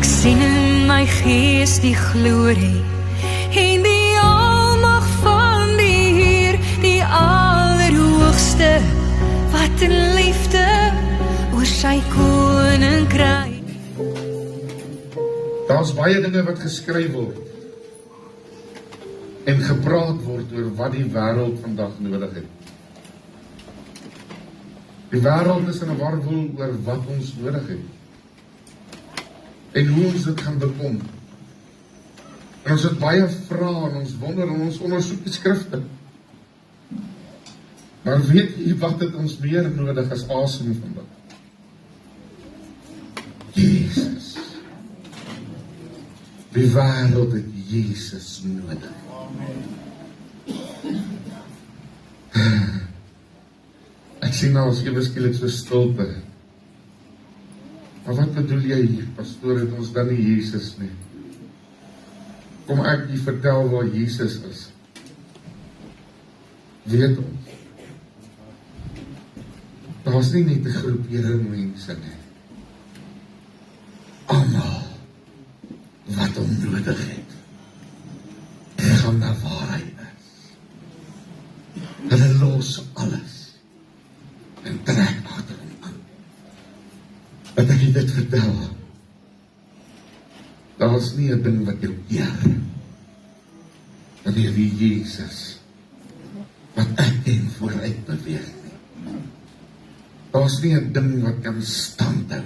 Ek sien in my gees die glorie en die almag van die Heer, die Allerhoogste, wat in liefde oor sy koninkryk. Daar's baie dinge wat geskryf word en gepraat word oor wat die wêreld vandag nodig het. Die wêreld is in 'n warboel oor wat ons nodig het en hoe ons dit gaan bekom. En ons het baie vrae en ons wonder en ons ondersoek die skrifte. Maar weet jy wat het ons meer nodig as asem vandag? Jesus. Die wêreld het Jesus nodig. Ek sien nou as ewe skielik so stilte. Maar wat bedoel jy, pastoor, het ons dan nie Jesus nie? Kom ek jy vertel waar Jesus is. Weet ons. Daar was nie net 'n groepering mense nie. Almal wat hom nodig het, gaan na waar hy is. Hulle los alles en trek agter hom aan. Wat ek dit vertel, daar is nie 'n ding wat jou eer, wanneer die Jesus, wat ek ken, vooruit beweeg nie. Daar is nie 'n ding wat kan standhou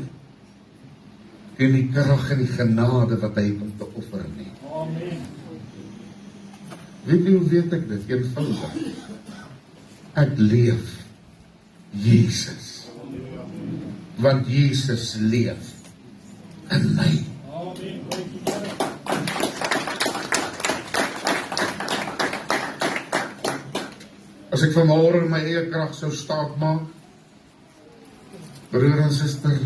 teen die krag en die genade wat hy het om te offer nie. Amen. Weet jy hoe weet ek dit? Eenvoudig. Ek leef Jesus. Want Jesus leef in my. As ek vanmôre my eie krag sou staat maak, broer en suster,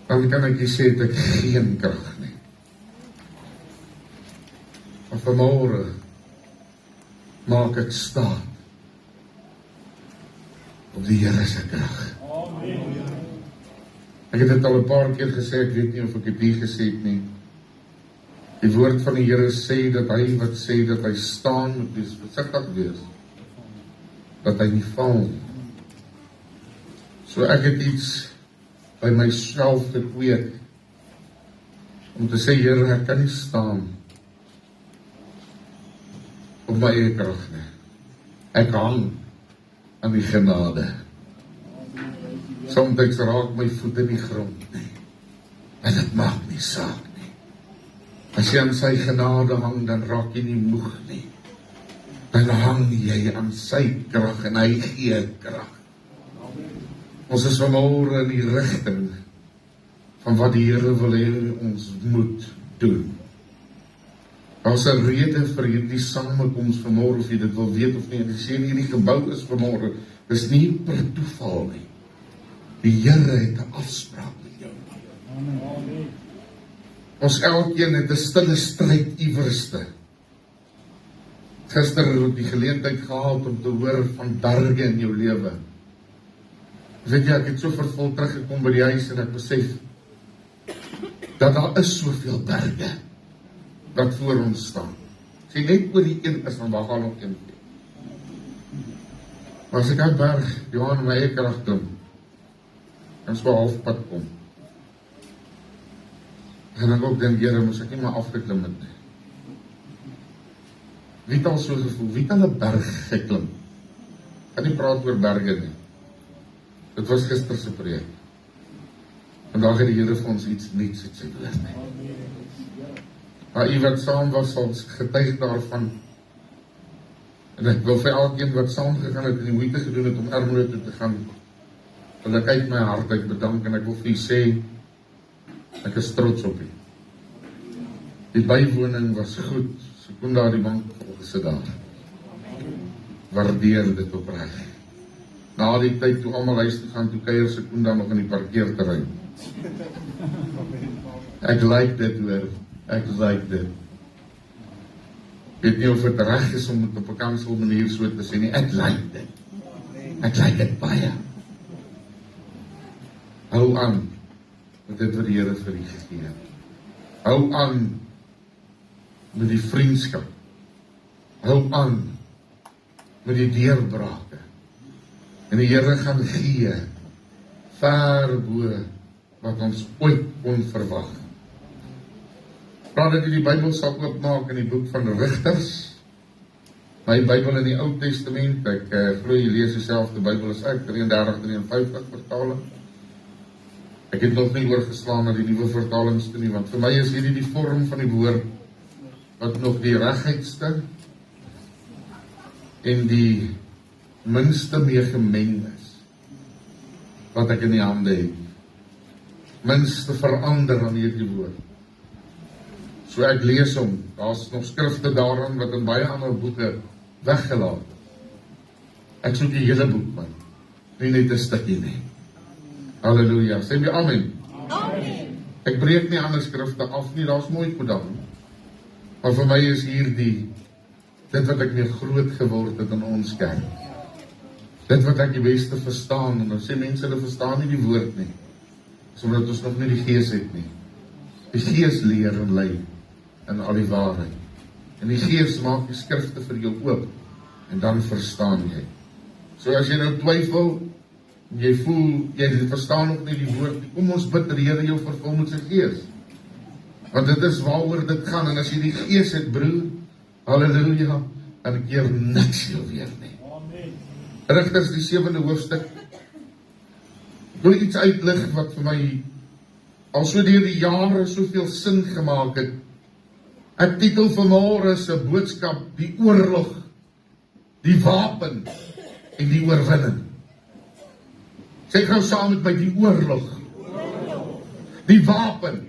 dan kan ek jy sê dat ek geen krag nie. Maar vanmôre maak ek staat op die Here se krag. Ek het dit al 'n paar keer gesê, ek weet nie of ek dit hier gesê het nie. Die woord van die Here sê dat hy wat sê dat hy staan, moet wees versigtig wees, dat hy nie val nie. So ek het iets by myself gekweek, om te sê, Here, ek kan nie staan op my eie krag nie. Ek hang aan die genade. Soms raak my voet in die grond nie, en dit maak nie saak nie. As jy aan sy genade hang, dan raak jy nie moeg nie. Dan hang jy aan sy krag, en hy gee krag. Ons is vanmôre in die rigting van wat die Here wil hê ons moet doen. Daar's 'n rede vir hierdie samekoms vanmôre, of jy dit wil weet of nie. En jy sien hierdie gebou is vanmôre, dis nie per toeval nie. Die Here het 'n afspraak met jou. Amen. Ons elkeen het 'n stille stryd iewerste. Gister het ek die geleentheid gehad om te hoor van berge in jou lewe. Weet jy, ek het so vervul teruggekom by die huis en ek besef dat daar is soveel berge wat voor ons staan. As jy net oor die een is, dan daar gaan nog een. Maar as ek uit berg, Johan, in my eie krag klim, en so halfpad kom, en ek ook denk, Here, moes ek nie maar afgeklim het nie. Wie het al so gevoel? Wie het al 'n berg geklim? Ek kan nie praat oor berge nie. Dit was gister se preek. Vandag het die Here vir ons iets nuuts uit sy woord nie. Maar u wat saam was, sal getuig daarvan. En ek wil vir elkeen wat saam gegaan het en die moeite gedoen het om Ermelo toe te gaan, wil ek uit my hart uit bedank, en ek wil vir u sê, ek is trots op u. Die bywoning was goed. Sekunda die bank gesit daar. Waardeer dit opreg. Na die tyd toe almal huis toe gaan, toe kuier Sekunda nog in die parkeerterrein. Ek like dit hoor. Ek like dit. Weet nie of het reg is om het op 'n kansel manier so te sê nie. Ek like dit. Ek like dit baie. Hou aan met dit wat die Here vir u gegee het. Hou aan met die vriendskap. Hou aan met die deurbrake. En die Here gaan gee ver bo wat ons ooit kon verwag. Praat dat jy die Bybel sal oopmaak in die boek van Rigters. My Bybel in die Ou Testament, ek glo jy lees dieselfde Bybel as ek, 33-53 vertaling. Ek het nog nie oorgeslaan na die nuwe vertalings toe nie, want vir my is hierdie die vorm van die woord wat nog die regheidste en die minste mee gemeng is wat ek in die hande het. Minste verander aan hierdie woord. So ek lees hom, daar's nog skrifte daarin wat in baie ander boeke weggelaat het. Ek soek die hele boek, man, nie net 'n stukkie nie. Halleluja, sê my amen. Amen. Ek breek nie ander skrifte af nie, daar's mooi goed daarin. Maar vir my is hier dit wat ek mee groot geword het in ons kerk. Dit wat ek die beste verstaan, en dan sê mense, hulle verstaan nie die woord nie, sodat ons nog nie die Gees het nie. Die Gees leer en lei in al die waarheid. En die Gees maak die skrifte vir jou oop, en dan verstaan jy. So as jy nou twyfel, jy voel, jy verstaan nog nie die woord nie, kom ons bid dat die Here jou vervul met sy Gees. Want dit is waaroor dit gaan, en as jy die Gees het, broer, halleluja, dan keer niks jou weer nie. Rigters die 7de hoofstuk. Ek wil iets uitlig wat vir my al so deur die jare soveel sin gemaak het. Ek titel vanmôre se boodskap die oorlog, die wapen en die oorwinning. Sê gou saam met my, die oorlog, die wapen,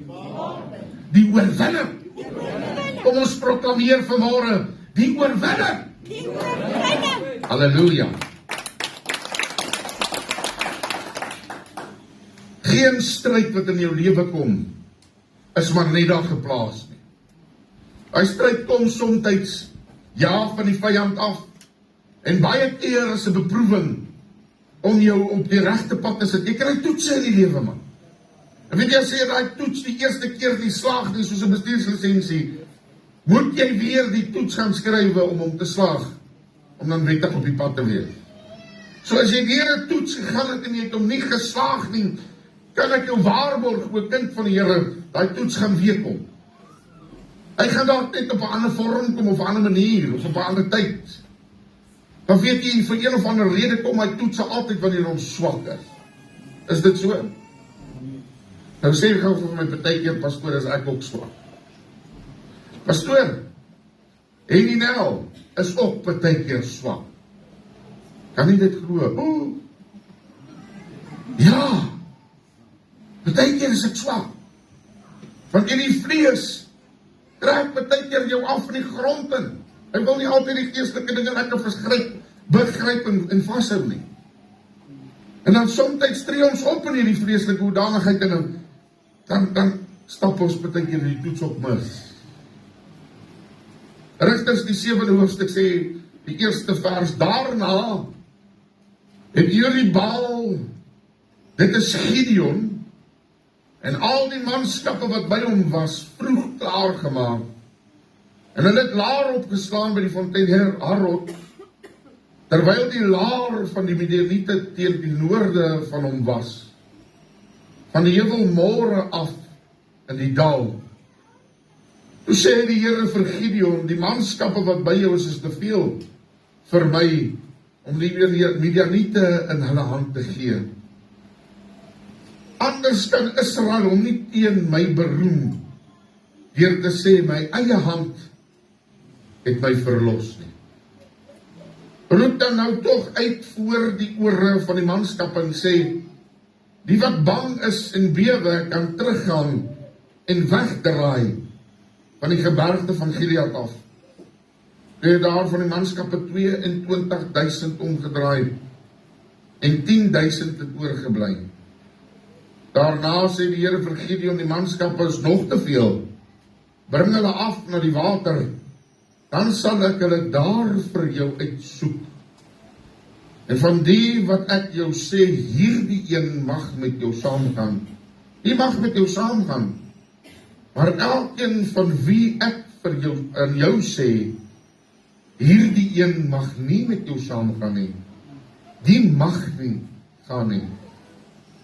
die oorwinning. Kom ons proklameer vanmôre die oorwinning. Halleluja. Geen stryd wat in jou lewe kom, is maar net daar geplaas nie. Hy stryd kom soms van die vyand af, en baie keer is 'n beproewing om jou op die regte pad te sit. Jy kry toetse in die lewe, man. En weet jy, as jy daai toets die eerste keer nie slaag nie, soos 'n bestuurslisensie, moet jy weer die toets gaan skrywe om hom te slaag, om dan wettig op die pad te wees. So as jy weer 'n toets gegaan het en jy het hom nie geslaag nie, kan ek jou waarborg, o kind van die Here, daai toets gaan weer kom. Hy gaan dalk net op 'n ander vorm kom, of 'n ander manier, of op 'n ander tyd. Dan weet jy, vir een of ander rede kom hy toetse altyd wanneer ons swak is. Is dit so? Nou sê ek gou vir my partykeer, pastoor, is ek ook swak. Pastoor, Henny Nel is ook partykeer swak. Kan nie dit glo? Ja, partykeer is ek swak. Want in die vlees trek partykeer jou af van die grond in. Hy wil nie altyd die geestelike dinge lekker begryp en vashou nie. En dan soms tree ons op in hierdie vleeslike hoedanigheid, en dan stap ons partykeer in die toets op mis. Rigters die 7de hoofstuk sê, die eerste vers, daarna het Jerubbaal, dit is Gideon, en al die manskappe wat by hom was, vroeg klaar gemaak. En hulle het laar opgeslaan by die fontein Harod, terwyl die laar van die Midianiete teen die noorde van hom was, van die heuwel môre af in die dal. Toe sê die Here vir Gideon, die manskappe wat by jou is te veel vir my, om die Midianiete in hulle hand te gee. Anders kan Israel hom nie teen my beroem, deur te sê, my eie hand het my verlos nie. Roep dan nou tog uit voor die ore van die manskap en sê, die wat bang is en bewe kan teruggaan en wegdraai van die gebergte van Gilead af. Toe daar van die manskappe 22.000 omgedraai en 10.000 het oorgebly. Daarna sê die Here vir Gideon, die manskappe is nog te veel. Bring hulle af na die water, dan sal ek hulle daar vir jou uitsoek. En van die wat ek jou sê, hierdie een mag met jou saamgaan, Die mag met jou saamgaan. Maar elkeen van wie ek vir jou, aan jou sê, hierdie een mag nie met jou saamgaan nie. Die mag nie gaan nie.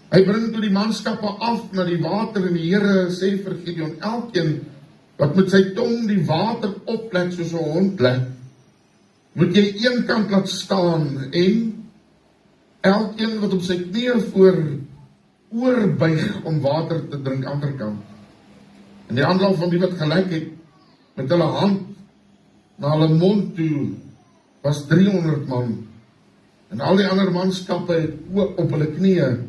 Hy bring toe die manskappe af na die water en die Here sê vir Gideon, elkeen wat met sy tong die water oplek soos 'n hond lek, moet jy een kant laat staan en elkeen wat op sy knieë oorbuig om water te drink ander kant. En die aantal van die wat gelek het met hulle hand na hulle mond toe was 300 man. En al die ander manskappe het op hulle knieë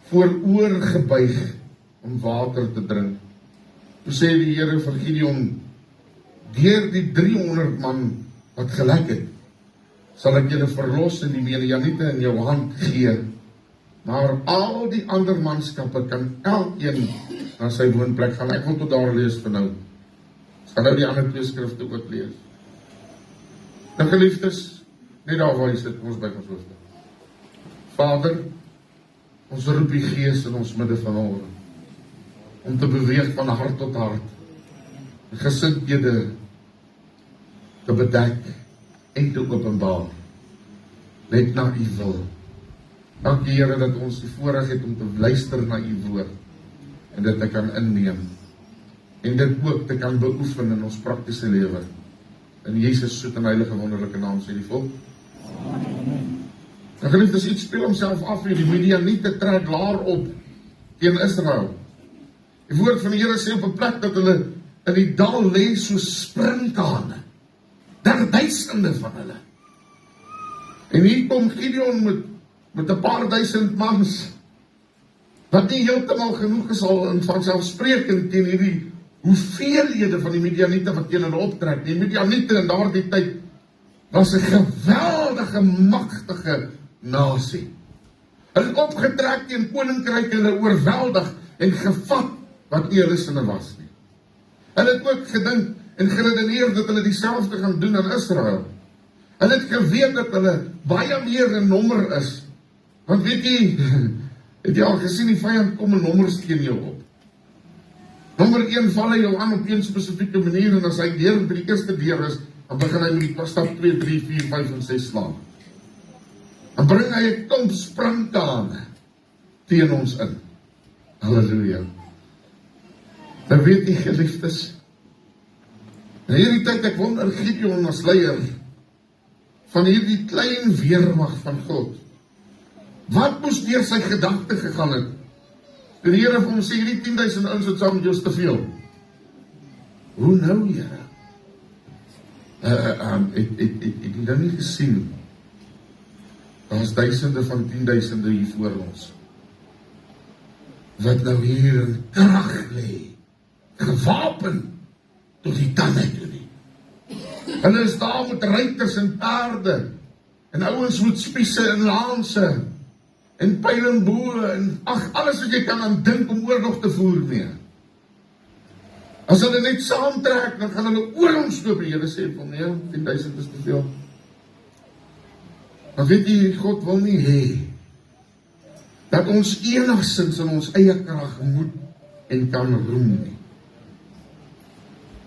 vooroor gebuig om water te drink. Toe sê die Here vir Gideon, deur die 300 man wat gelek het, sal ek julle verlos en die Midianiete in jou hand gee. Maar al die ander manskappe kan elkeen na sy woonplek gaan. Ek wil tot daar lees vir nou. Ons gaan nou die ander 2 skrifte ook lees. Nou geliefdes, net daar waar jy sit, ons by ons hoofde. Vader, ons roep die Gees in ons midde vanmôre om te beweeg van hart tot hart, gesindhede te bedek en te openbaar, net na U wil. Dankie Here dat ons die voorreg het om te luister na U woord en dit te kan inneem en dit ook te kan beoefen in ons praktiese lewe. In Jesus soet en heilige wonderlike naam sê die volk. Amen. En geliefdes, iets speel homself af hier, die Midianiete trek laar op teen Israel. Die woord van die Here sê op 'n plek dat hulle in die dal lê soos sprinkane. Daar duisende van hulle. En hier kom Gideon met 'n paar duisend mans, wat nie heeltemal genoeg is al in vanselfsprekend teen hierdie hoeveelhede van die Midianiete wat teen hulle optrek. Die Midianiete in daardie tyd was 'n geweldige, magtige nasie. Hulle het opgetrek teen koninkryke, hulle oorweldig en gevat wat nie hulle sinne was nie. Hulle het ook gedink en geredeneer dat hulle dieselfde gaan doen aan Israel. Hulle het geweet dat hulle baie meer in nommer is. Want weet jy, het jy al gesien, die vyand kom in nommers teen jou op. Nommer 1 val hy jou aan op een spesifieke manier, en as hy deur by die eerste deur is, dan begin hy met die stap 2, 3, 4, 5 en 6 slaan. Dan bring hy 'n klomp sprinkane teen ons in. Halleluja. Nou weet jy, geliefdes, in hierdie tyd, ek wonder Gideon as leier van hierdie klein weermag van God, wat moes deur sy gedagte gegaan het? En die Here vir hom sê, hierdie 10.000 ouens wat saam met jou is te veel. Hoe nou, Here? Ek het nou nie gesien. Daar is duisende van 10.000 hier voor ons, wat nou hier in krag lê, gewapen tot die tande toe nie. Hulle is daar met ruiters en paarde, en ouens met spiese en lanse, en pyl en boë, en alles wat jy kan aan dink om oorlog te voer mee. As hulle net saamtrek, dan gaan hulle oor ons loop. Die Here sê van nee, 10.000 is te veel. Maar weet jy, God wil nie hê dat ons enigstens in ons eie krag moet en kan roem nie.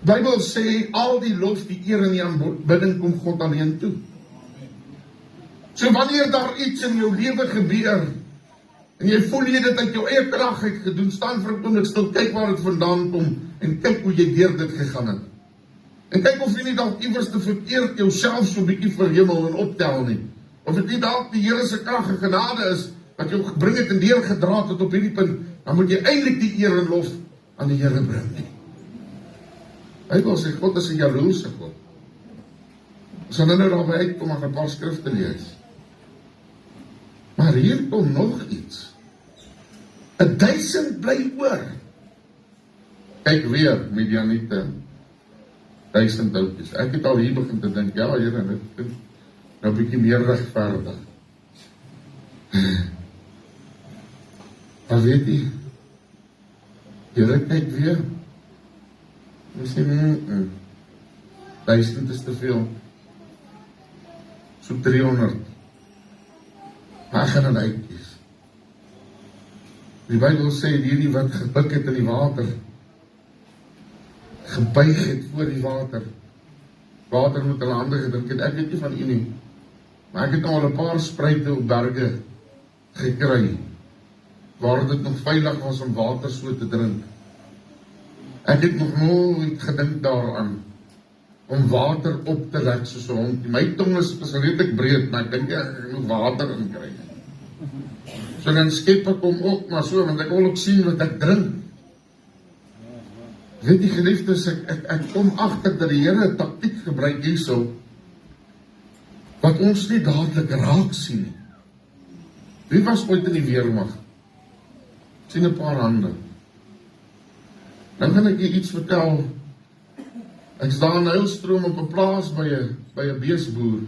Bybel sê, al die lof, die eer en die aanbidding kom God alleen toe. So wanneer daar iets in jou lewe gebeur, en jy voel jy dit uit jou eie krag het gedoen, staan vir 'n oomblik stil, kyk waar dit vandaan kom, en kyk hoe jy deur dit gegaan het. En kyk of jy nie dalk iewers te verkeerd jouself so 'n bietjie verhemel en optel nie. Of dit nie dalk die Here se krag en genade is, wat jou gebring het en deurgedra het op hierdie punt, dan moet jy eintlik die eer en lof aan die Here bring nie. Bybel sê, God is 'n jaloerse God. Ons gaan nou daarby uitkom en 'n paar skrifte lees. Maar hier kom nog iets. 1000 bly oor. Kyk weer, Midianiete, 1000 oudjies. Ek het al hier begin te dink, ja Here, dit nou 'n bietjie meer regverdig. Maar weet jy, Here kyk weer. Hy sê, 1000 is te veel. So 300. Maar ek gaan dit uitkies. Die Bybel sê, hierdie wat gebuk het in die water, gebuig het voor die water met hulle hande gedrink het. Ek weet nie van u nie, maar ek het al 'n paar spruite op berge gekry, waar dit nog veilig was om water so te drink. Ek het nog nooit gedink daaraan, om water op te lek soos 'n hond. My tong is redelik breed, maar ek dink ek moet water in kry. So dan skep ek hom op, maar so, want ek wil ook sien wat ek drink. Weet die geliefdes, ek kom agter dat die Here 'n taktiek gebruik hierso, wat ons nie dadelik raak sien nie. Wie was ooit in die weermag? Ek sien 'n paar hande. Dan gaan ek iets vertel. Ek staan in Heilstroom op 'n plaas by 'n beesboer.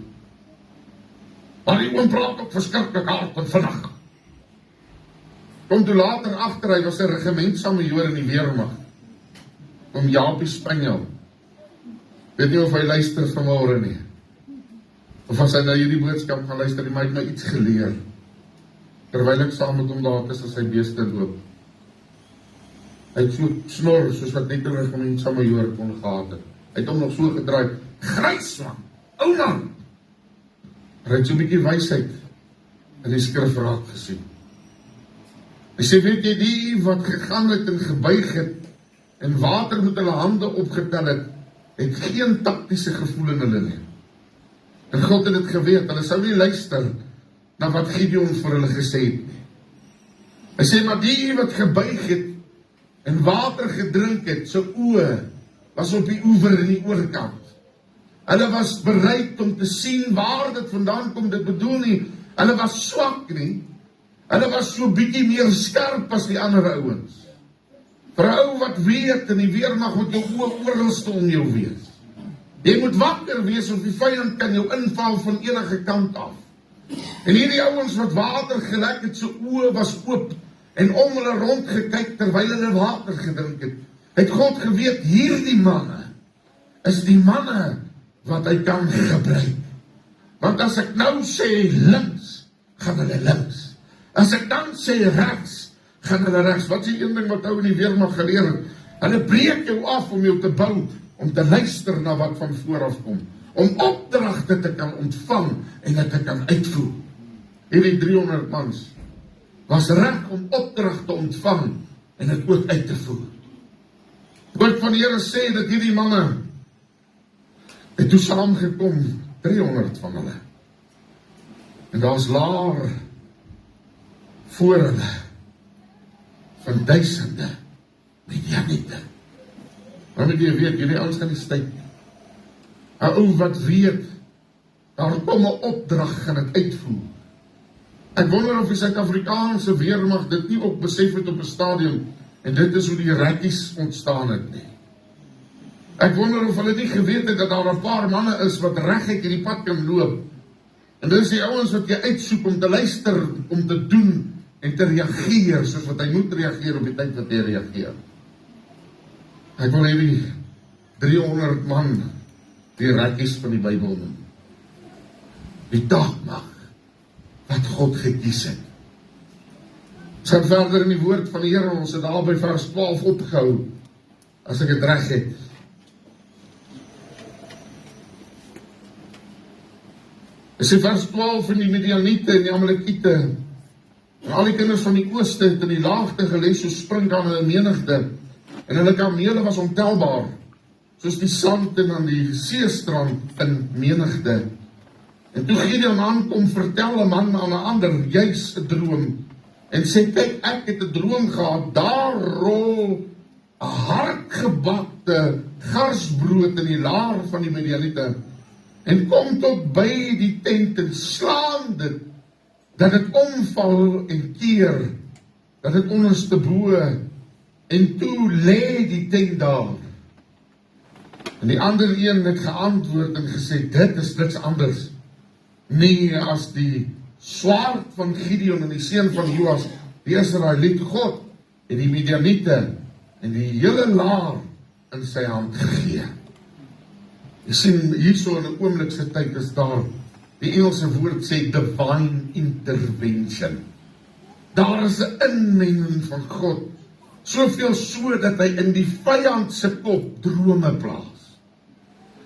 Maar die oom praat ook verskriklik hard en vinnig. Kom toe later agter, hy was 'n regimentsmajoor in die weermag. Om Jaapie Spanjol. Weet nie of hy luister vanmôre nie. Of as hy na hierdie boodskap gaan luister, hy het my iets geleer. Terwyl ek saam met hom daar is as sy beeste loop. Hy het so snor, soos wat net 'n regimentsmajoor kon gehad het. Hy het hom nog so gedraai. Gryslang, ou man! Hy het so 'n bietjie wysheid in die skrif raak gesien. Hy sê, weet jy, die wat gegaan het en gebuig het, en water met hulle hande opgetel het geen taktiese gevoel in hulle nie. En God het dit geweet, hulle sou nie luister na wat Gideon vir hulle gesê het nie. Hy sê, maar die wat gebuig het, en water gedrink het, sy oë was op die oewer in die oorkant. Hulle was bereid om te sien waar dit vandaan kom, dit bedoel nie, hulle was swak nie, hulle was so bietjie meer skerp as die ander ouens. Vir 'n ou wat weet, in die weermag moet jou oë oralste om jou wees. Jy moet wakker wees, of die vyand kan jou inval van enige kant af. En hierdie ouens wat water gelek het, sy oë was oop, en om hulle rond gekyk, terwyl hulle water gedrink het God geweet, hierdie manne, is die manne, wat hy kan gebruik. Want as ek nou sê links, gaan hulle links. As ek dan sê regs, gaan hulle regs. Wat is die een ding wat ou in die weermag geleer het? Hulle breek jou af om jou te bou, om te luister na wat van vooraf kom, om opdragte te kan ontvang, en dit te kan uitvoer. Hierdie 300 mans, was reg om opdrag te ontvang, en dit ook uit te voer. Woord van die Here sê, dat hierdie manne, het toe saamgekom, 300 van hulle. En daar is laar, voor hulle, van duisende, Midianiete. Maar moet jy weet, jullie ouens gaan nie styk. 'n Ou wat weet, daar kom 'n opdrag, gaan het uitvoer. Ek wonder of die Suid-Afrikaanse weermag dit nie ook besef het op 'n stadium, en dit is hoe die rekkies ontstaan het nie. Ek wonder of hulle nie geweet het, dat daar 'n paar manne is, wat reguit in die pad kan loop. En dit is die ouens wat jy uitsoek, om te luister, om te doen, en te reageer, soos wat hy moet reageer, op die tyd wat hy reageer. Ek wil hierdie 300 man, die rekkies van die Bybel noem. Die taakmag, wat God gekies het. Ons gaan verder in die woord van die Here, ons het daar by vers 12 opgehou, as ek het reg het. Is die vers 12 in die Midianiete en die Amalekiete, en al die kinders van die ooste het in die laagte gelees, soos springkane in menigte, en hulle kamele was ontelbaar, soos die sand en aan die seestrand in menigte. En toe Gideon aankom, vertel 'n man aan 'n ander, juis 'n droom, en sê, kyk, ek het 'n droom gehad, daar rol 'n hardgebakte garsbrood in die laar van die Midianiete, en kom tot by die tent en slaan dit, dat het omval en keer, dat het onderste bo, en toe lê die tent daar. En die ander een het geantwoord en gesê, dit is niks anders, nie as die swaard van Gideon en die seun van Joas, die Israeliet God, en die Midianiete, en die hele laar in sy hand gegee. Jy sien, hierso in 'n oomlikse tyd is daar, die Engelse woord sê divine intervention. Daar is 'n inmenging van God, soveel so dat hy in die vyand se kop drome plaas.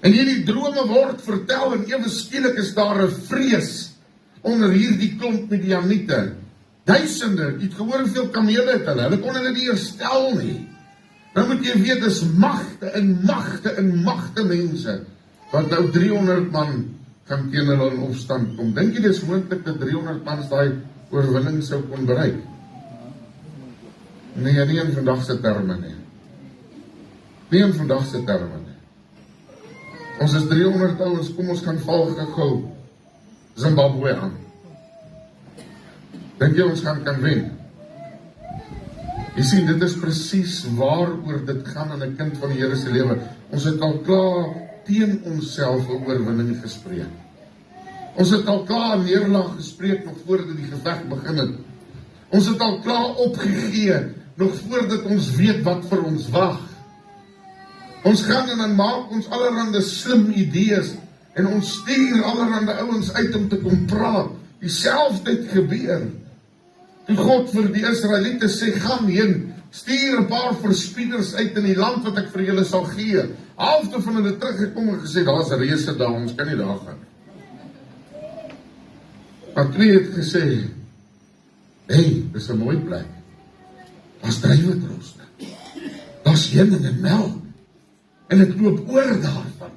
En hierdie drome word vertel en ewe skielik is daar 'n vrees onder hierdie klomp Midianiete. Duisende, jy het gehoor hoeveel kamele het hulle kon hulle nie herstel nie. Nou moet jy weet, dis magte en magte mense, wat nou 300 man gaan teen hulle in opstand kom. Dink jy dis moontlik dat 300 man daai oorwinning sou kon bereik? Nee, nie in vandag se terme nie. Nie in vandag se terme nie. Ons is 300 ouens, kom ons gaan val gou Zimbabwe aan. Dink jy ons gaan kan wen? Jy sien, dit is presies waaroor dit gaan in 'n kind van die Here se lewe. Ons het al klaar teen onsself 'n oorwinning gespreek. Ons het al klaar neerlaag gespreek nog voordat die geveg begin het. Ons het al klaar opgegee nog voordat ons weet wat vir ons wag. Ons gaan en dan maak ons allerhande slim idees en ons stuur allerhande ouens uit om te kom praat. Dieselfde het gebeur. Toe God vir die Israeliete sê, gaan heen, stuur 'n paar verspieders uit in die land wat ek vir julle sal gee. Halfte van hulle teruggekom en gesê, daar's reëse daar, ons kan nie daar gaan. Maar 2 het gesê, hey, dis 'n mooi plek. Daar's druiwetroste. Daar's heuning en melk. En ek loop oor daarvan.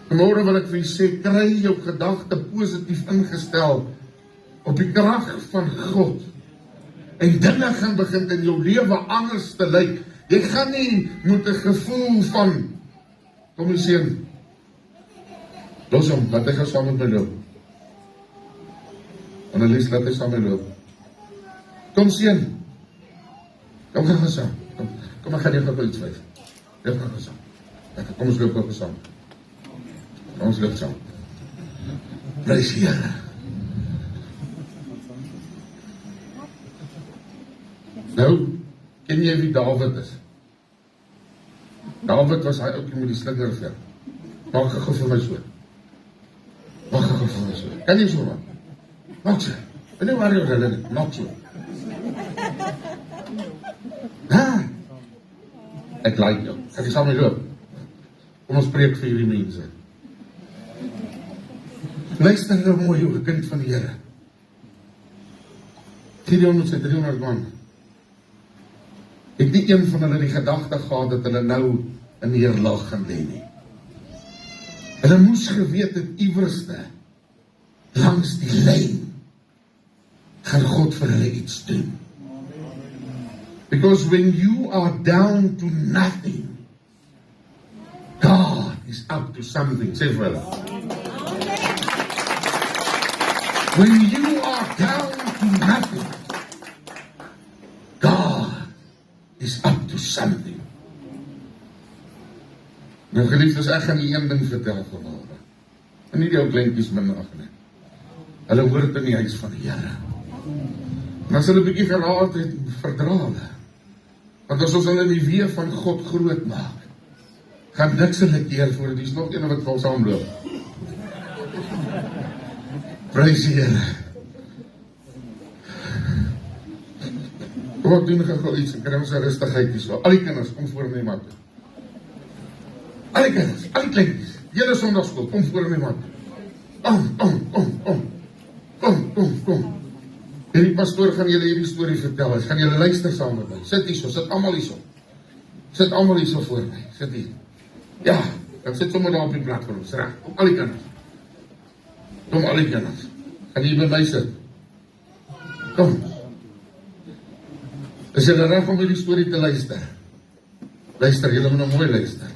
Vanmôre wil ek vir julle sê, kry jou gedagte positief ingestel op die krag van God. En dinge gaan begin in jou lewe anders te lyk. Jy gaan nie met 'n gevoel van, kom jy sien, los hom, laat hy gaan saam met my loop. Annelies, laat hy saam met my loop. Kom sien, kom gaan saam. Kom ek gaan jou gou iets wys. Dit gaan saam. Kom ons loop gou saam. Ons loop saam. Prys die Here. Nou, ken jy wie Dawid is? Dawid was hy ook met die slingervel. Maak gou vir my so. Maak gou vir my so. Kan jy so maak? Maak so. En nou waar jy hulle, maak so. Ha! Ek like jou. Kan jy saam met my loop? Kom ons preek vir hierdie mense. Luister nou mooi, o kind van die Here. Gideon met sy 300 man. Het nie een van hulle die gedagte gehad dat hulle nou in neerlaag gaan lê nie. Hulle moes geweet het iewerste langs die lyn gaan God vir hulle iets doen. Because when you are down to nothing, God is up to something. Sê vir hulle. When you are down to nothing, God is up to something. Nou geliefdes, ek gaan die een ding vertel vanmôre. En nie die ou kleintjies minag nie. Hulle hoort in die huis van die Here. En as hulle 'n bietjie geraad het, verdra hulle. Want as ons hulle in die weë van God groot maak, gaan niks hulle keer voor die nog een wat vol saamloop. Prys die Here. Kom ek doen gou iets, en kry ons 'n rustigheid hier so. Al die kinders, kom voor my mat. Al die kinders, al die kleintjies, hele Sondagskool, kom voor my mat. Kom. Hierdie pastoor gaan julle hierdie storie vertel. Hy gaan julle luister saam met my. Sit hier so, sit almal hier so. Sit almal hier so voor my. Sit hier. Ja, dan sit sommer daar op die platform, reg. Kom al die kinders. Kom al die kinders. Gaan hier by my sit. Kom. Is julle reg om hierdie storie te luister? Luister, julle moet nou mooi luister.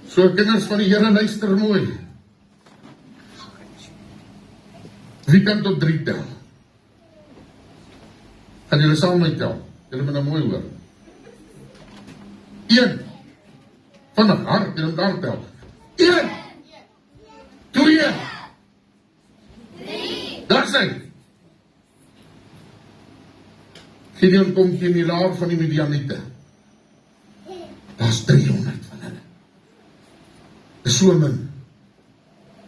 So kinders van die Here, luister mooi. Wie kan tot 3 tel? Gaan julle saam met my tel? Julle moet nou mooi hoor. 1. Vanaf hard, julle moet daar tel. 1. 2. 3. Daar sy. Gideon kom teen die laar van die Midianiete. Daar's 300 van hulle. Dis so min.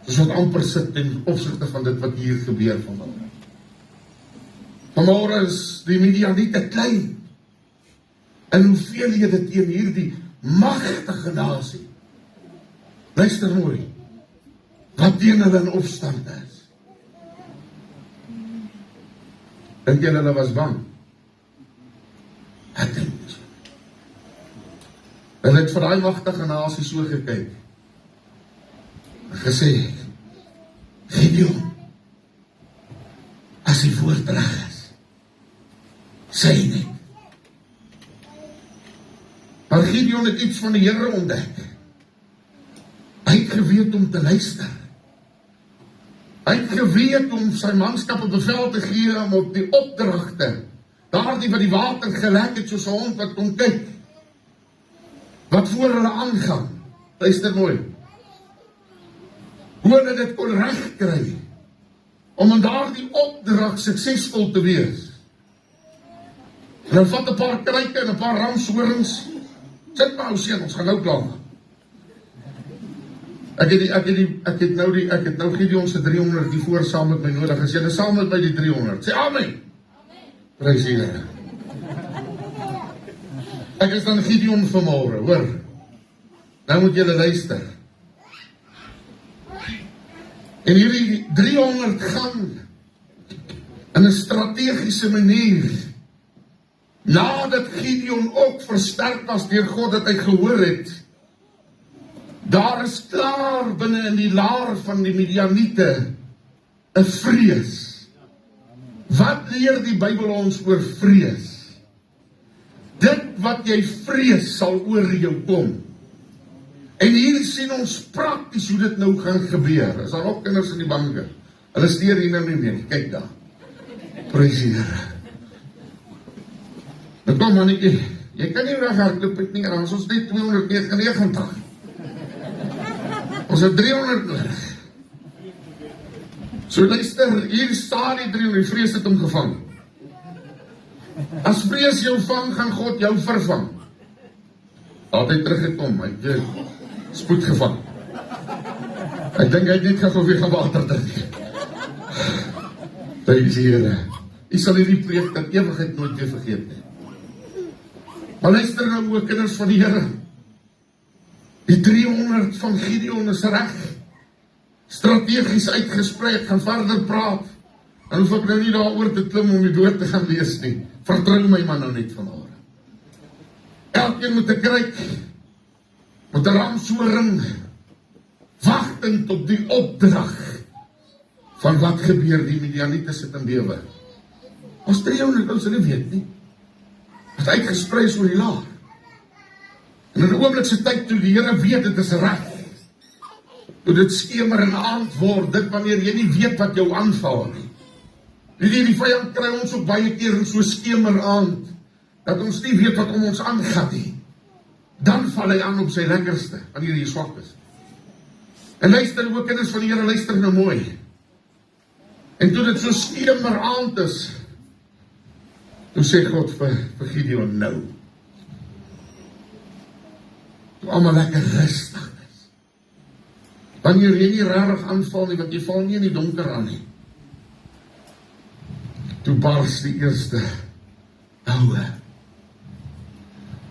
Dis wat amper sit ten opsigte van dit wat hier gebeur van hulle. Vanmôre is die Midianiete klein. En hoeveelhede teen hierdie magtige nasie. Luister mooi, wat teen hulle in opstand is. Dink jy hulle was bang? Ek dink nie so. Hulle het vir daai magtige nasie so gekyk. En gesê, Gideon, as die woord reg is, sê net. Maar Gideon het iets van die Here ontdek. Hy het geweet om te luister. Hy het geweet om sy manskap op bevel te gee om op die opdragte, daardie wat die water gelek het soos 'n hond wat kom kyk, wat voor hulle aangaan. Luister mooi. Hoe hulle dit kon regkry om in daardie opdrag suksesvol te wees. En dan vat 'n paar kruike en 'n paar ramshorings. Sit maar, ou seun, ons gaan nou klaar. Ek het nou Gideon se 300 die voor saam met my nodig. As jy saam met my die 300, sê amen. Prys die Here. Ek is dan Gideon vanmôre, hoor. Nou moet julle luister. En hierdie 300 gaan in 'n strategiese manier. Nadat Gideon ook versterk was deur God dat hy gehoor het, daar is klaar binne in die laar van die Midianiete 'n vrees. Wat leer die Bybel ons oor vrees? Dit wat jy vrees sal oor jou kom. En hier sien ons prakties hoe dit nou gaan gebeur. Is daar ook kinders in die banke? Hulle steur hier nou nie meer, kyk daar. Prys die Here. Nou kom mannetjie, jy kan nie weghardloop het nie, en ons net 299. Ons het 300 nodig. So luister, hier staan die 300, die vrees het hom gevang. As vrees jou vang, gaan God jou vervang. Altyd teruggekom, hy het spoed gevang. Ek dink hy het net gou weer gaan water drink. Prys die Here. U sal hierdie preek in ewigheid nooit weer vergeet nie. Maar luister nou ook, kinders van die Here. Die 300 van Gideon is reg. Strategies uitgesprei, ek gaan verder praat. En hoef ek nou nie daaroor te klim om die woord te gaan lees nie. Vertrou my man nou net vanmôre. Elkeen moet 'n kruik, met 'n ramshoring, wagtend op die opdrag van wat gebeur, die Midianiete sit in bewe. Ons 300 ons hulle weet nie. Het uitgesprei oor die laar. En in 'n oomblikse tyd toe die Here weet dit is reg. Toe dit skemer en aand word, dit wanneer jy nie weet wat jou aanval nie. Die vyand kry ons ook baie keer so skemer aand, dat ons nie weet wat om ons aangaan nie. Dan val hy aan op sy lekkerste, wanneer jy swak is. En luister ook, kinders van die Here, luister nou mooi. En toe dit so skemer aand is, toe sê God vir Gideon nou. Toe allemaal lekker rustig is. Wanneer jy nie rarig aanval nie, want jy val nie in die donker aan nie. Toe bars die eerste oue.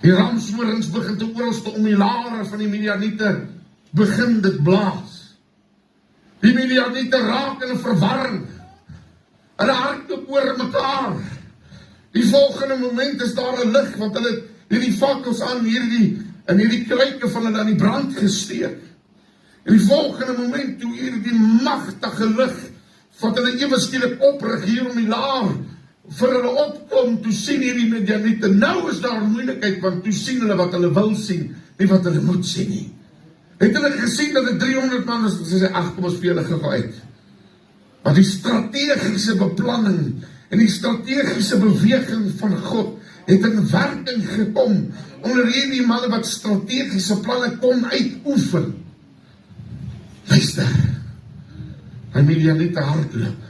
Die ramshorings begin te oralste om die lare van die Midianiete, begin dit blaas. Die Midianiete raak in 'n verwarring. Hulle hardloop oor mekaar. Die volgende moment is daar 'n lig, want hulle het hierdie fakkels aan hierdie kruike van hulle aan die brand gesteek. En die volgende moment toe hierdie magtige lig, wat hulle ewe skielik oprig hier om die laar, vir hulle opkom, toe sien hierdie Midianiete, nou is daar moeilikheid, want toe sien hulle wat hulle wil sien, nie wat hulle moet sien nie. Het hulle gesien dat dit 300 man is, sy sê, ag, kom ons vir hulle gou uit. Want die strategiese beplanning en die strategiese beweging van God het in werking gekom onder hierdie manne wat strategiese planne kon uitoefen. Luister, die Midianiete hardloop,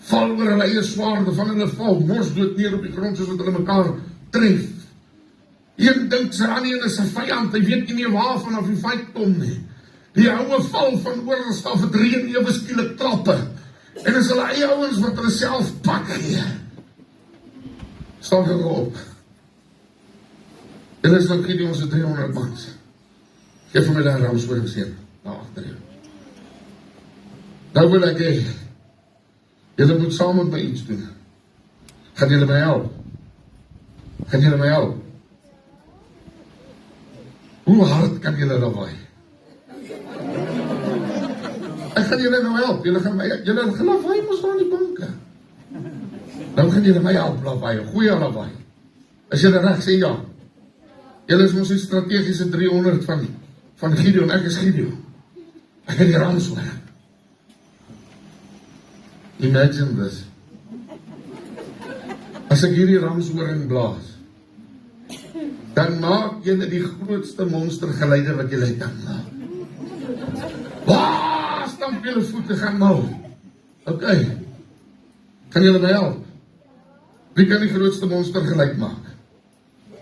val oor hulle eie swaarde, van hulle val morsdood neer op die grond, soos wat hulle mekaar tref. Een dink sy aan een is 'n vyand, hy weet nie meer waarvan af die vyand kom nie. Die ouwe val van oorlog af, het reën ewe skielik trappe, en is hulle eie ouens wat hulle self pak gee. Staan gou op. Julle is nou Gideon se 300 mans. Geef vir my daai ramshoringseën, daar agter jou. Nou wil ek hê, julle moet saam met my iets doen. Gaan julle my help? Gaan julle my help? Hoe hard kan julle lawaai? Ek gaan julle nou help. Julle gaan lawaai mos daar in die banke. Nou gaan julle my help lawaai, goeie lawaai. As julle reg sê ja. Julle is mos die strategiese 300 van Gideon, ek is Gideon. Ek het die ramshoring. Imagine this. As ek hierdie ramshoring blaas, dan maak julle die grootste monstergeluide wat julle kan maak. Waar stamp julle voete gaan nou? Ok. Kan julle my help? Wie kan die grootste monstergeluid maak?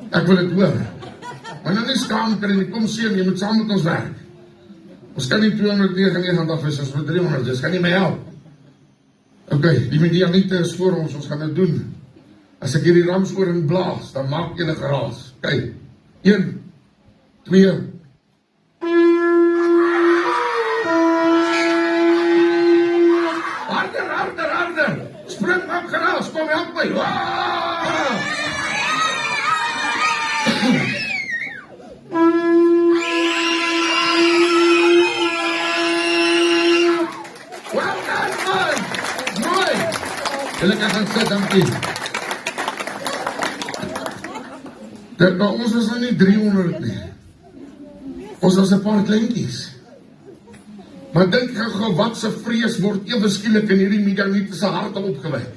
Ek wil dit hoor. Maar nou nie skaam kan nie, kom sien, jy moet saam met ons werk. Ons kan nie 299 af is, ons moet 300, dus kan nie my help. Ok, die Midianiete is voor ons gaan dit doen. As ek hierdie ramshoring blaas, dan maak julle geraas. Kyk, 1, 2. Harder. Spring op geraas, kom help my. Well done, man. Mooi. Julle kan gaan sit, dankie. Maar ons was nou nie 300 nie. Ons was 'n paar kleintjies. Maar dink gou wat se vrees word ewe skielik in hierdie Midianiete se harte opgewek.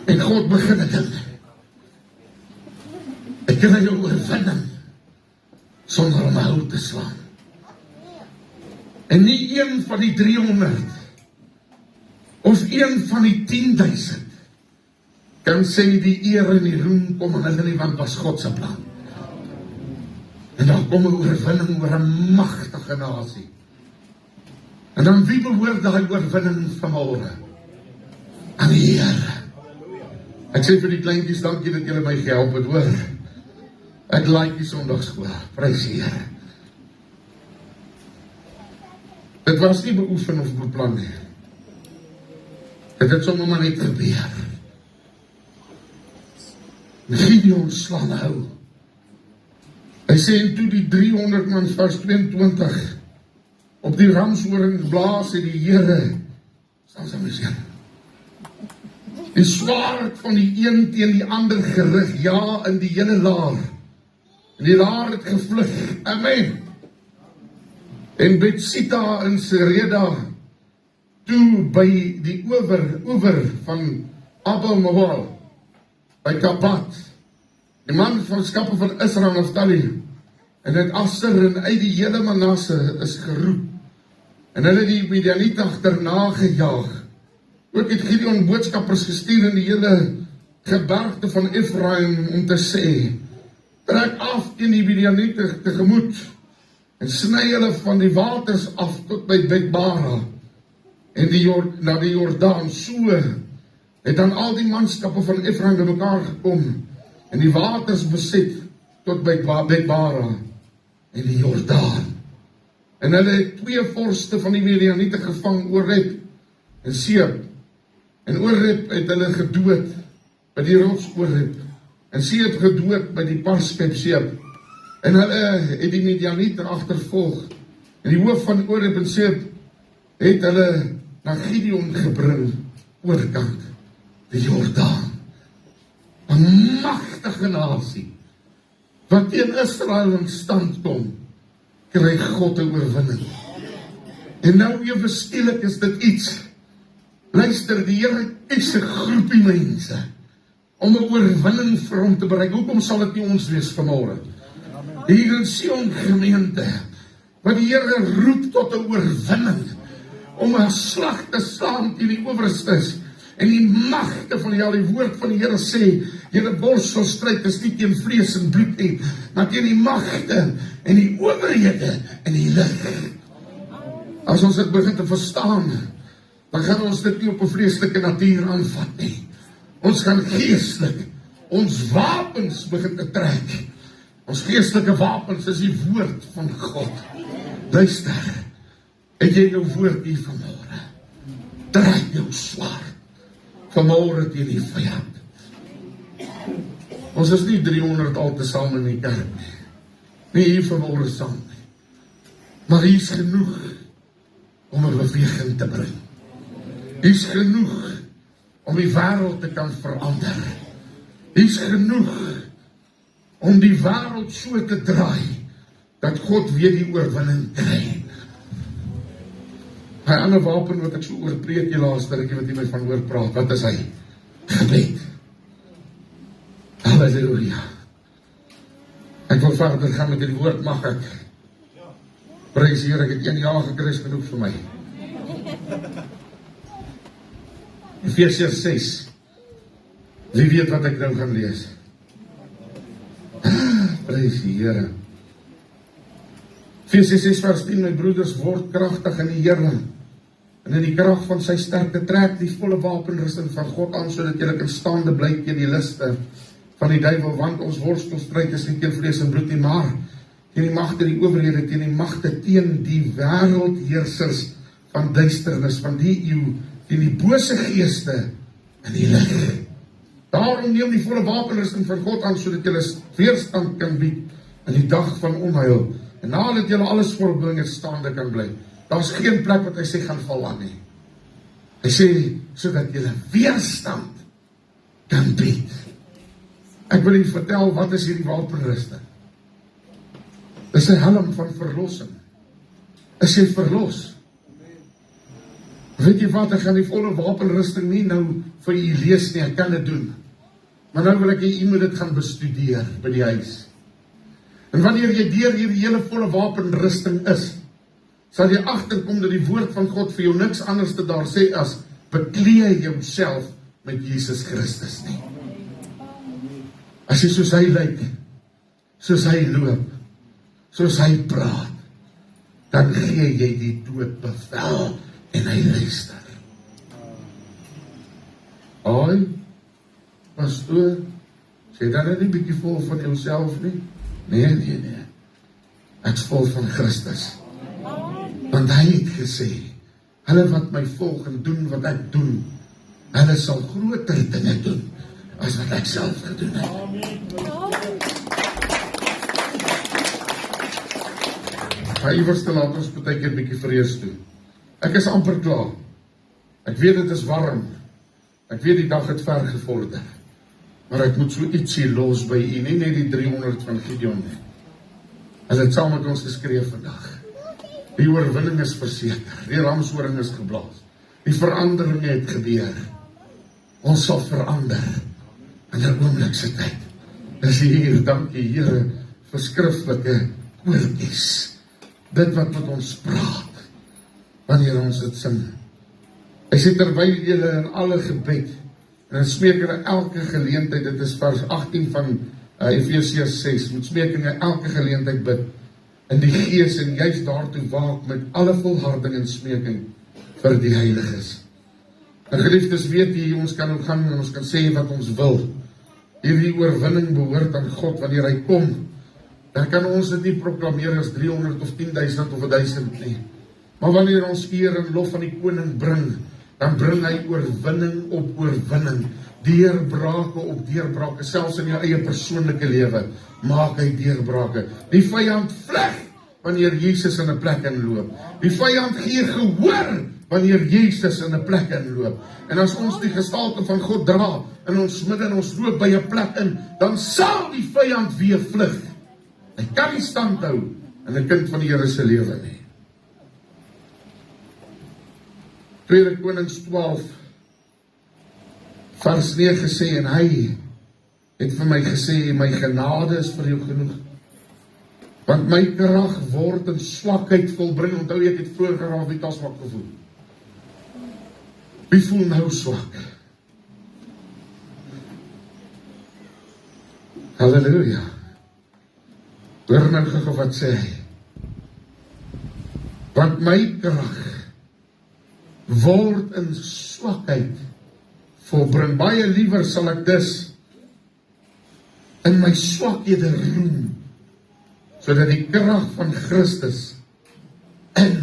En God begin dit. Ek kan jou oorwinning sonder om hou te slaan. En nie een van die 300 of een van die 10,000 kan sê die eer en die roem kom aan hulle nie, want was God se plan. En dan kom 'n oorwinning oor 'n magtige nasie. En dan wie behoort daai oorwinning vanmôre? Aan die Here. Ek sê vir die kleintjies, dankie dat julle my gehelp het, hoor. Ek like die Sondagskool, prys die Here. Dit was nie beoefen of beplan nie. Dit het sommer maar net gebeur. Gideon slaan hou. Hy sê, en toe die 300 man vers 22 op die ramshoring blaas en die Here staan sy museum. Die swaard van die een teen die ander gerig, ja, in die hele laar. En die laar het gevlug, amen. En Betsita en Sereda, toe by die oewer van Abel Mawal, by Kapat, die man van skappe van Israel Naftali, en het Asser en uit die hele Manasse is geroep, en hulle die Midianiete agterna gejaag. Ook het Gideon boodskappers gestuur in die hele gebergte van Ephraim om te sê, trek af teen die Midianiete tegemoet, en sny hulle van die waters af tot by Betbara, en na die Jordaan. So het dan al die manskappe van Ephraim by mekaar gekom, en die waters beset tot by Betbara, en die Jordaan. En hulle het 2 vorste van die Midianiete gevang, Oreb en Seeb. En Oreb het hulle gedood by die rots Oreb, en Seeb gedood by die Parskep Seeb. En hulle het die Midianiete agtervolg. En die hoof van Oreb en Seeb het hulle na Gideon gebring, oorkant die Jordaan. 'n magtige nasie, wat teen Israel in stand kom, kry God 'n oorwinning. En nou ewe skielik is dit iets. Luister, die Here kies 'n groepie mense om 'n oorwinning vir hom te bereik. Hoekom sal dit nie ons wees vanmôre? Hier in Sion gemeente, wat die Here roep tot 'n oorwinning, om 'n slag te slaan teen die owerstes, en die magte van die woord van die Here sê, julle borstelstryd is nie teen vlees en bloed nie, maar teen die magte en die owerhede en die lig. As ons dit begin te verstaan, dan gaan ons dit nie op 'n vleeslike natuur aanvat nie. Ons gaan geestelik ons wapens begin te trek. Ons geestelike wapens is die woord van God. Luister, het jy jou woord hier vanmôre? Trek jou swaard vanmôre teen die vyand. Ons is nie 300 al te saam in die kerk nie. Nie hier vanmôre saam nie. Maar hier is genoeg om 'n beweging te bring. Hier is genoeg om die wêreld te kan verander. Hier is genoeg om die wêreld so te draai dat God weer die oorwinning kry. Hy ander wapen wat ek so oor preek die laaste rukkie wat jy my van hoor praat, wat is hy? Gebed. Halleluja. Ek wil verder gaan met die woord, mag ek? Prys Here, ek het 1 jaar gekry, is genoeg vir my. Efesiërs 6. Wie weet wat ek nou gaan lees? Prys die Here. Efesiërs 6 vers 10, my broeders, word kragtig in die Here. En in die krag van sy sterkte trek die volle wapenrusting van God aan, sodat julle kan staande bly teen die liste van die duiwel, want ons worstelstryd is nie teen vlees en bloed nie, maar teen die magte, die owerhede, teen die magte, teen die wêreldheersers van duisternis van die eeu, teen die bose geeste in die lig. Daarom neem die volle wapenrusting van God aan, sodat julle weerstand kan bied in die dag van onheil. En nadat julle alles voorbring, staande kan bly. Daar's geen plek wat hy sê gaan val aan nie. Hy sê, sodat julle weerstand kan bied. Ek wil julle vertel, wat is hierdie wapenrusting? Dis 'n helm van verlossing. Is jy verlos? Weet jy wat, ek gaan die volle wapenrusting nie nou vir u lees nie, ek kan dit doen. Maar nou wil ek jy moet dit gaan bestudeer by die huis. En wanneer jy deur hierdie hele volle wapenrusting is, sal jy agterkom dat die woord van God vir jou niks anders te daar sê as, beklee jouself met Jesus Christus nie. As jy soos hy lyk, soos hy loop, soos hy praat, dan gee jy die dood bevel en hy luister. Ai, pastoor, sê dan nie bietjie vol van jouself nie? Nee. Ek's vol van Christus. Want hy het gesê, hulle wat my volg en doen wat ek doen, hulle sal groter dinge doen as wat ek self gedoen het. Hy iewers te laat ons partykeer bietjie vrees toe. Ek is amper klaar. Ek weet dit is warm. Ek weet die dag het ver gevorder. Maar ek moet so ietsie los by u, nie net die 300 van Gideon nie. Hulle het saam met ons geskreef vandag. Die oorwinning is verseker, die ramshoring is geblaas. Die verandering het gebeur. Ons sal verander in 'n oomblikse tyd. Dis hier, dankie Here, vir skriftelike woordjies. Dit wat met ons praat, wanneer ons dit sing. Hy sê terwyl julle in alle gebed, en in smekinge elke geleentheid, dit is vers 18 van Efesiërs 6, met smekinge elke geleentheid bid, in die gees en juist daartoe waak met alle volharding en smeking vir die heiliges. En geliefdes, weet jy, ons kan ook gaan en ons kan sê wat ons wil. Hierdie oorwinning behoort aan God wanneer hy kom. Dan kan ons dit nie proklameer as 300 of 10.000 of 1.000 nie. Maar wanneer ons eer en lof van die koning bring, dan bring hy oorwinning op oorwinning, deurbrake op deurbrake, selfs in jou eie persoonlike lewe, maak hy deurbrake. Die vyand vlug wanneer Jesus in 'n plek inloop. Die vyand gee gehoor wanneer Jesus in 'n plek inloop. En as ons die gestalte van God dra in ons midde en ons loop by 'n plek in, dan sal die vyand weer vlug. Hy kan nie stand hou in 'n kind van die Here se lewe nie. 2 Konings 12 vers 9 gesê, en hy het vir my gesê, my genade is vir jou genoeg, want my krag word in swakheid volbring. Onthou, ek het vroeër geraak, wie het al swak gevoel? Wie voel nou swak? Halleluja. Hoor nou gou wat sê hy. Want my krag word in swakheid volbring. Baie liewer sal ek dus in my swakhede roem, sodat die krag van Christus in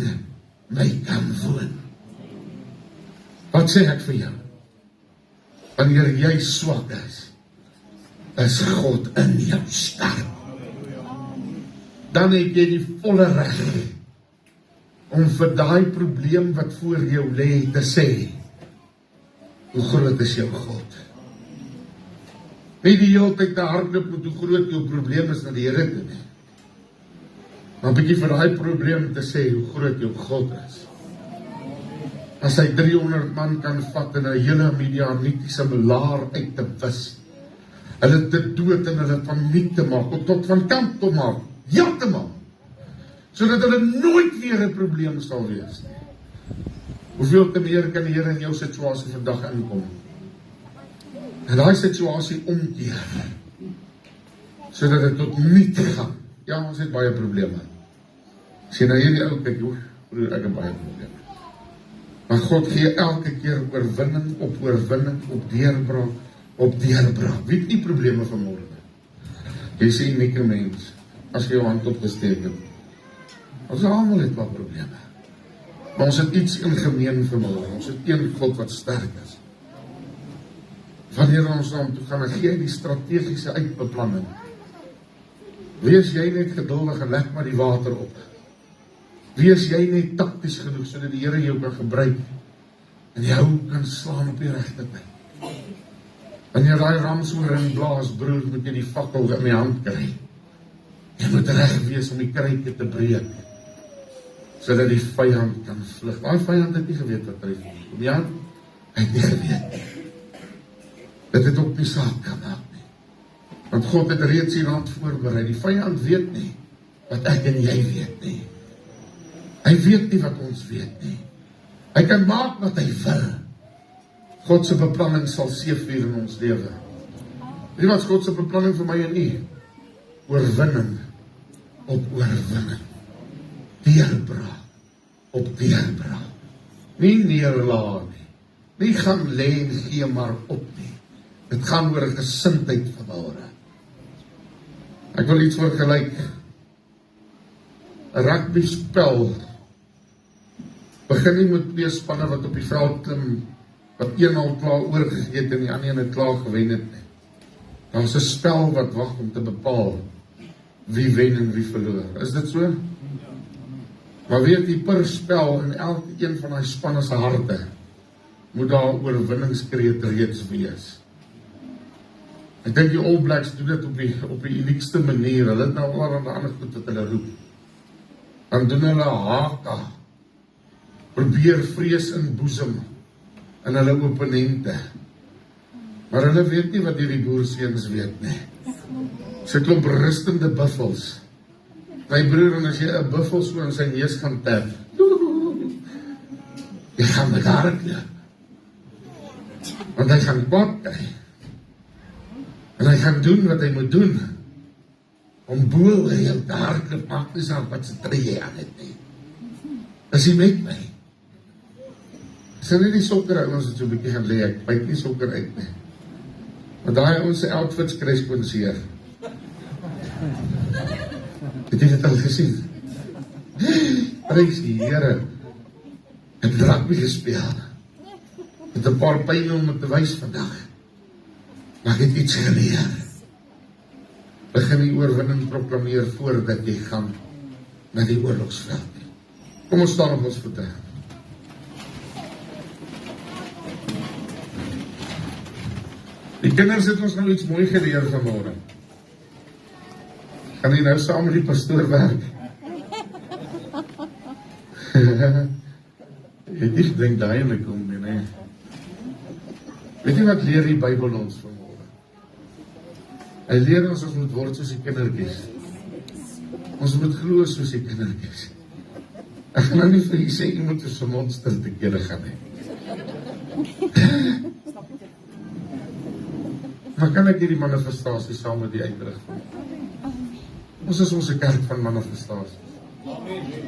my kan woon. Wat sê ek vir jou? Wanneer jy swak is God in jou sterk. Dan het jy die volle reg om vir daai probleem wat voor jou lê te sê, hoe groot is jou God? Nie die hele tyd te hardloop met hoe groot jou probleem is na die Here toe nie. Maar 'n bietjie vir daai probleem te sê hoe groot jou God is. As hy 300 man kan vat en 'n hele Midianitiese belaar uit te wis, hulle te dood en hulle van niet te maak, of tot van kant te maak, ja te maak, sodat hulle nooit weer 'n probleem sal wees. Hoeveel te meer kan die Here in jou situasie vandag inkom? En daai situasie omkeer, sodat dit tot niet gaan. Ja, ons het baie probleme. As jy na hierdie ou kyk, broer, ek het baie probleme. Maar God gee elke keer oorwinning op oorwinning, op deurbraak, op deurbraak. Wie het nie probleme vanmorgen? Jy sê unieke mens, as jy jou hand opgesteek het. Ons almal het wat probleme. Maar ons het iets in gemeen vanmorgen. Ons het een God wat sterk is. Wanneer ons aan toe gaan, dan gee hy die strategiese uitbeplanning. Wees jy net geduldig en leg maar die water op. Wees jy net takties genoeg, sodat die Here jou kan gebruik en jou kan slaan op die regte tyd. Wanneer daai ramshoring blaas, broer, moet jy die fakkel in die hand kry. Jy moet reg wees om die kruike te breek, sodat die vyand kan vlug. Daai vyand het nie geweet wat hy kom. Ja, hy het nie geweet. Dit het ook nie saak gemaak nie. Want God het reeds die land voorberei. Die vyand weet nie wat ek en jy weet nie. Hy weet nie wat ons weet nie. Hy kan maak wat hy wil. God se beplanning sal seëvier in ons lewe. Weet jy wat God se beplanning vir my en u? Oorwinning op oorwinning. Deurbraak op deurbraak. Nie neerlaag nie. Nie gaan lê en gee maar op nie. Dit gaan oor 'n gesindheid vanmôre. Ek wil iets vergelyk. 'n Rugby spel begin nie met 2 spanne wat op die veld klim, wat 1-0 klaar oorgegee het en die ander een het klaar gewen het nie. Daar is 'n spel wat wag om te bepaal wie wen en wie verloor. Is dit so? Maar weet jy, per spel in elke een van die spanne se harte moet daar oorwinningskreet reeds wees. Ek dink die All Blacks doen dit op die uniekste manier. Hulle het nou al aan die ander goed wat hulle roep. Dan doen hulle haka. Probeer vrees in boesem in hulle opponente. Maar hulle weet nie wat hierdie boerseuns weet nie. Sy klomp rustende buffels. My broer, en as jy 'n buffel so in sy neus gaan tap, jy gaan met haar klip. Want hy gaan kwaad kry. En hy gaan doen wat hy moet doen. Om bo hy jou daar klip, maak nie saak wat sy tree jy aan het nie. As hy met my. Sy nie die sokker ons het so 'n bietjie gaan lê, ek byt nie sokker uit nie. Want daai ons se outfits kry sponseer. Het jy dit al gesien? Prys die Here. Het rugby gespeel. Het 'n paar pyn om het te wys vandag. Maar ek het iets geleer. Begin die oorwinning proklameer voordat jy gaan na die oorlogsveld. Kom ons staan op ons voete. Die kinders het ons nou iets mooi geleer vanmôre. Kan jy nou saam met die pastoor werk? Jy nie gedink daai ene kom nie, nee. Weet jy wat leer die Bybel ons vanmôre? Hy leer ons moet word soos die kindertjies. Ons moet glo soos die kindertjies. Ek gaan nou nie vir jy sê, jy moet soos 'n monster te kere gaan hê. Maar kan ek hierdie manifestasie saam met die uitdruk van? Ons is ons kerk van manifestasie.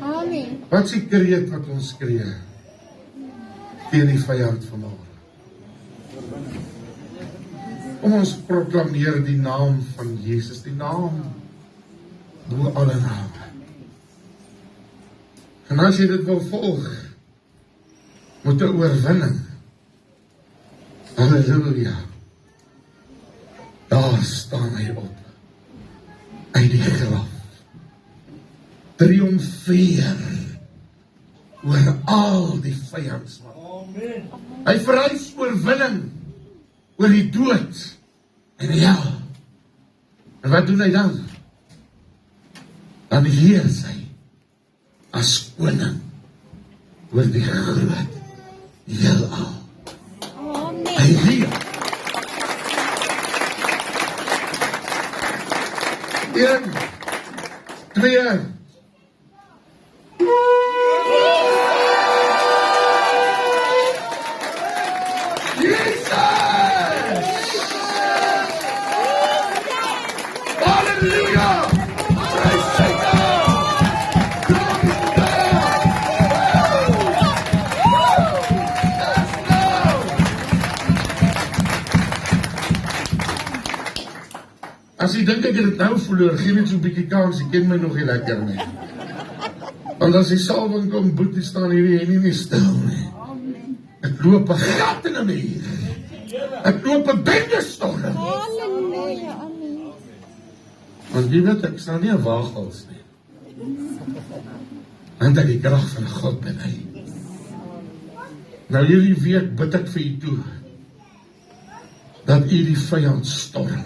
Amen. Wat is die kreet wat ons skree teen die vyand vanmôre? Kom ons proklameer die naam van Jesus, die naam bo alle name. En as jy dit wil volg, met 'n oorwinning, halleluja, daar staan hy op, uit die graf, triomfeer, oor al die vyandskap. Hy verhuis oorwinning, oor die dood, en hel. En wat doen hy dan? Dan heers hy, as koning, oor die groot heelal. Hy heer. 1, 2, Jesus! Halleluja! Prys sy naam! Glory to God! Yes, Lord! As jy dink ek het dit nou verloor, gee net so 'n bietjie kans, jy ken my nog nie lekker nie. Want as die salwing kom, boetie staan hierdie en nie stil nie. Ek loop 'n gat in 'n muur. Ek loop 'n bendestorm. Halleluja, amen. Want jy weet, ek staan nie 'n waagels nie. Want ek die krag van God ben hy. Nou hierdie week bid ek vir u toe, dat u die vyand storm.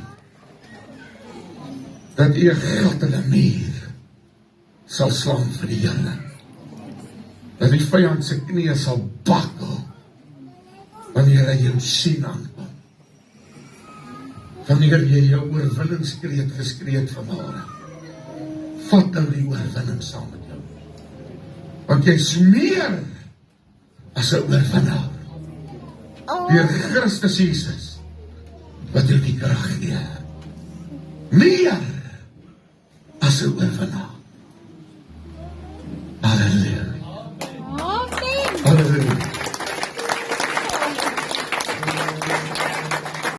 Dat u 'n gat in 'n muur sal slaan vir die Here. Dat die vyand se knieë sal bakkel, wanneer hy jou sien aankom. Wanneer jy jou oorwinningskreet geskree het vanmôre, vat nou die oorwinning saam met jou. Want jy's meer as 'n oorwinnaar. Deur Christus Jesus, wat jou die krag gee. Meer as 'n oorwinnaar.